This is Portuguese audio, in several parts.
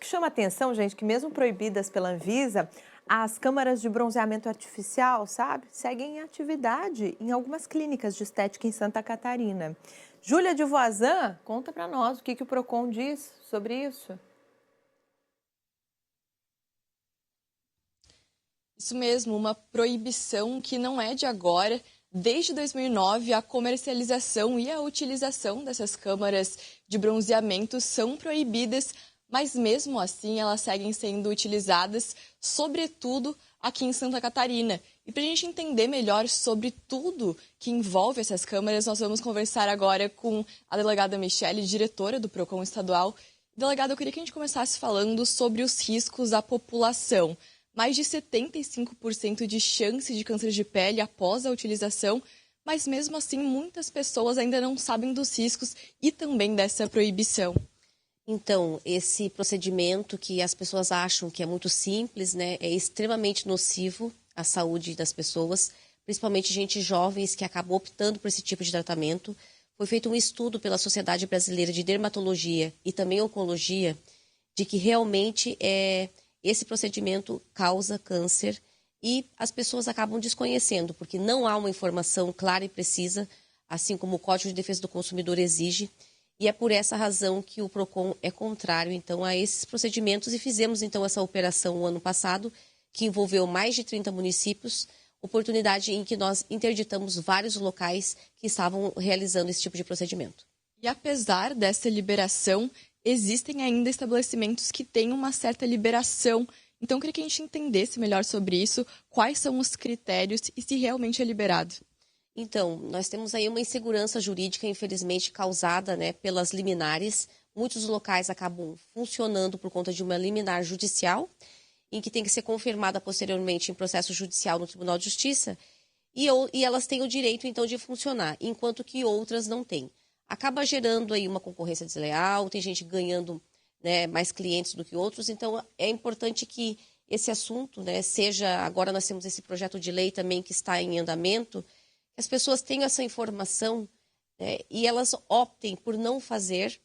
chama a atenção, gente, que mesmo proibidas pela Anvisa, as câmaras de bronzeamento artificial, sabe, seguem em atividade em algumas clínicas de estética em Santa Catarina. Júlia de Voazan, conta para nós o que o Procon diz sobre isso. Isso mesmo, uma proibição que não é de agora. Desde 2009, a comercialização e a utilização dessas câmaras de bronzeamento são proibidas, mas mesmo assim elas seguem sendo utilizadas, sobretudo aqui em Santa Catarina. E para a gente entender melhor sobre tudo que envolve essas câmaras, nós vamos conversar agora com a delegada Michele, diretora do Procon Estadual. Delegada, eu queria que a gente começasse falando sobre os riscos à população. Mais de 75% de chance de câncer de pele após a utilização, mas mesmo assim muitas pessoas ainda não sabem dos riscos e também dessa proibição. Então, esse procedimento que as pessoas acham que é muito simples, né, é extremamente nocivo à saúde das pessoas, principalmente gente jovens que acabam optando por esse tipo de tratamento. Foi feito um estudo pela Sociedade Brasileira de Dermatologia e também Oncologia de que realmente esse procedimento causa câncer e as pessoas acabam desconhecendo, porque não há uma informação clara e precisa, assim como o Código de Defesa do Consumidor exige, e é por essa razão que o Procon é contrário, então, a esses procedimentos e fizemos, então, essa operação o ano passado, que envolveu mais de 30 municípios, oportunidade em que nós interditamos vários locais que estavam realizando esse tipo de procedimento. E apesar dessa liberação, existem ainda estabelecimentos que têm uma certa liberação. Então, eu queria que a gente entendesse melhor sobre isso, quais são os critérios e se realmente é liberado. Então, nós temos aí uma insegurança jurídica, infelizmente, causada, né, pelas liminares. Muitos locais acabam funcionando por conta de uma liminar judicial, em que tem que ser confirmada posteriormente em processo judicial no Tribunal de Justiça, e elas têm o direito, então, de funcionar, enquanto que outras não têm. Acaba gerando aí uma concorrência desleal, tem gente ganhando, né, mais clientes do que outros, então é importante que esse assunto, né, seja, agora nós temos esse projeto de lei também que está em andamento, que as pessoas tenham essa informação, né, e elas optem por não fazer,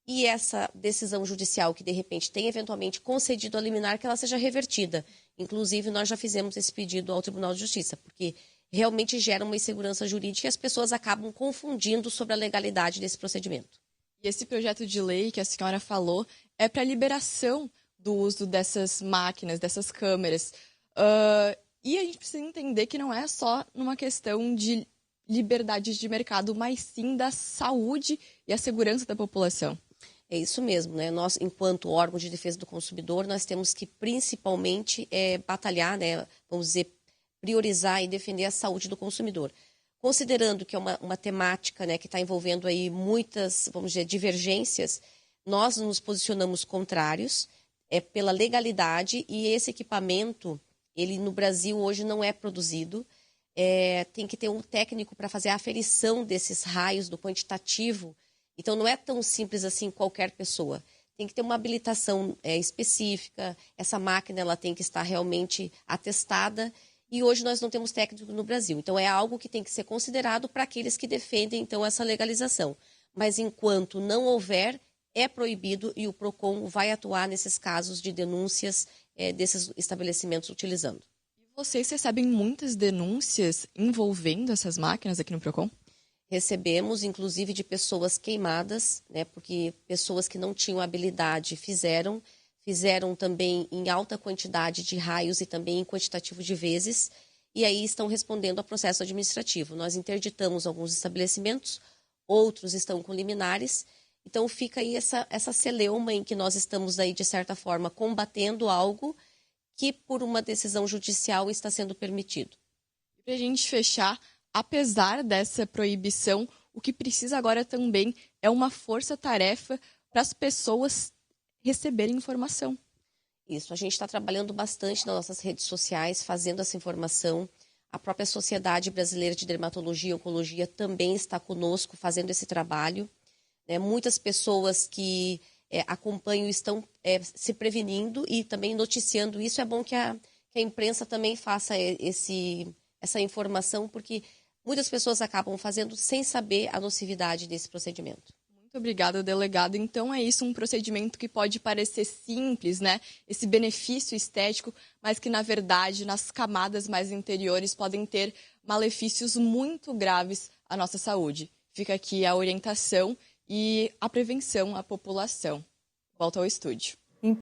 e essa decisão judicial que de repente tem eventualmente concedido a liminar, que ela seja revertida. Inclusive nós já fizemos esse pedido ao Tribunal de Justiça, porque realmente gera uma insegurança jurídica e as pessoas acabam confundindo sobre a legalidade desse procedimento. E esse projeto de lei que a senhora falou é para a liberação do uso dessas máquinas, dessas câmeras. E a gente precisa entender que não é só numa questão de liberdade de mercado, mas sim da saúde e a segurança da população. É isso mesmo, né? Nós, enquanto órgão de defesa do consumidor, nós temos que principalmente batalhar, né? Vamos dizer, priorizar e defender a saúde do consumidor. Considerando que é uma temática, né, que está envolvendo aí muitas, vamos dizer, divergências, nós nos posicionamos contrários pela legalidade e esse equipamento, ele no Brasil hoje não é produzido. Tem que ter um técnico para fazer a aferição desses raios do quantitativo. Então não é tão simples assim qualquer pessoa. Tem que ter uma habilitação específica, essa máquina ela tem que estar realmente atestada. E hoje nós não temos técnico no Brasil. Então, é algo que tem que ser considerado para aqueles que defendem, então, essa legalização. Mas, enquanto não houver, é proibido e o Procon vai atuar nesses casos de denúncias desses estabelecimentos utilizando. E vocês recebem muitas denúncias envolvendo essas máquinas aqui no Procon? Recebemos, inclusive, de pessoas queimadas, né, porque pessoas que não tinham habilidade fizeram também em alta quantidade de raios e também em quantitativo de vezes, e aí estão respondendo a processo administrativo. Nós interditamos alguns estabelecimentos, outros estão com liminares, então fica aí essa celeuma em que nós estamos aí, de certa forma, combatendo algo que, por uma decisão judicial, está sendo permitido. Para a gente fechar, apesar dessa proibição, o que precisa agora também é uma força-tarefa para as pessoas receberem informação. Isso, a gente está trabalhando bastante nas nossas redes sociais, fazendo essa informação. A própria Sociedade Brasileira de Dermatologia e Oncologia também está conosco fazendo esse trabalho. Muitas pessoas que acompanham estão se prevenindo e também noticiando isso. É bom que a imprensa também faça essa informação, porque muitas pessoas acabam fazendo sem saber a nocividade desse procedimento. Muito obrigada, delegado. Então é isso, um procedimento que pode parecer simples, né? Esse benefício estético, mas que, na verdade, nas camadas mais interiores podem ter malefícios muito graves à nossa saúde. Fica aqui a orientação e a prevenção à população. Volta ao estúdio.